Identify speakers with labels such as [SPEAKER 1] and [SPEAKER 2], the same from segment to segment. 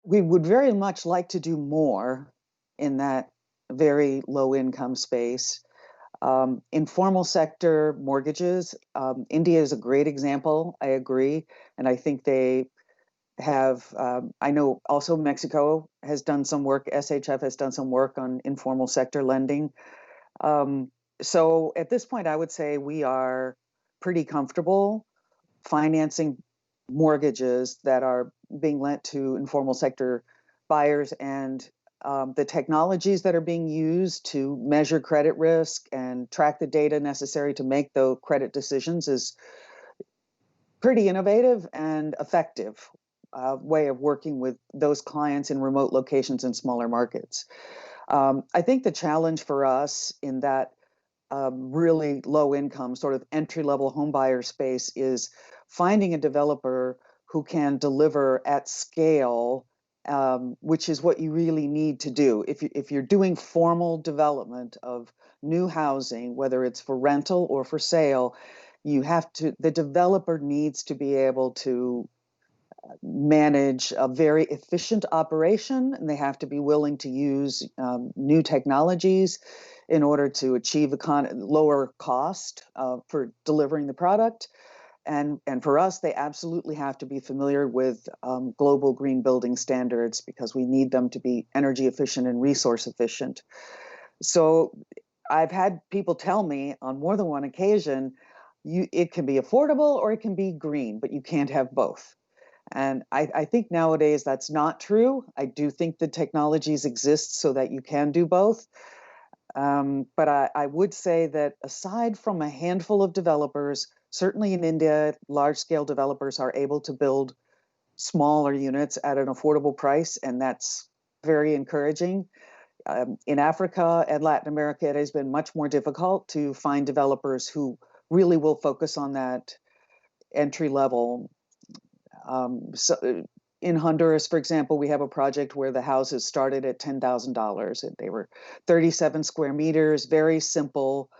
[SPEAKER 1] we would very much like to do more in that very low income space. Informal sector mortgages, India is a great example. I agree. And I think they have, I know also Mexico has done some work, SHF has done some work on informal sector lending. Um, so at this point, I would say we are pretty comfortable financing mortgages that are being lent to informal sector buyers, and the technologies that are being used to measure credit risk and track the data necessary to make those credit decisions is pretty innovative and effective way of working with those clients in remote locations and smaller markets. I think the challenge for us in that really low income, sort of entry level home buyer space is finding a developer who can deliver at scale, which is what you really need to do. If you're doing formal development of new housing, whether it's for rental or for sale, the developer needs to be able to manage a very efficient operation, and they have to be willing to use new technologies in order to achieve lower cost for delivering the product. And for us, they absolutely have to be familiar with global green building standards because we need them to be energy efficient and resource efficient. So I've had people tell me on more than one occasion, it can be affordable or it can be green, but you can't have both. And I think nowadays that's not true. I do think the technologies exist so that you can do both. But I would say that aside from a handful of developers, certainly in India, large scale developers are able to build smaller units at an affordable price, and that's very encouraging. In Africa and Latin America, it has been much more difficult to find developers who really will focus on that entry level. So in Honduras, for example, we have a project where the houses started at $10,000 and they were 37 square meters, very simple,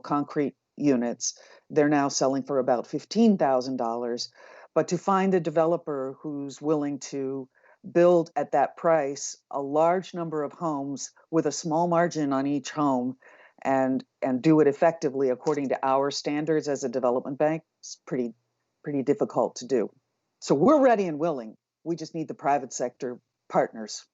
[SPEAKER 1] concrete units. They're now selling for about $15,000. But to find a developer who's willing to build at that price a large number of homes with a small margin on each home and do it effectively according to our standards as a development bank is pretty difficult to do. So we're ready and willing. We just need the private sector partners.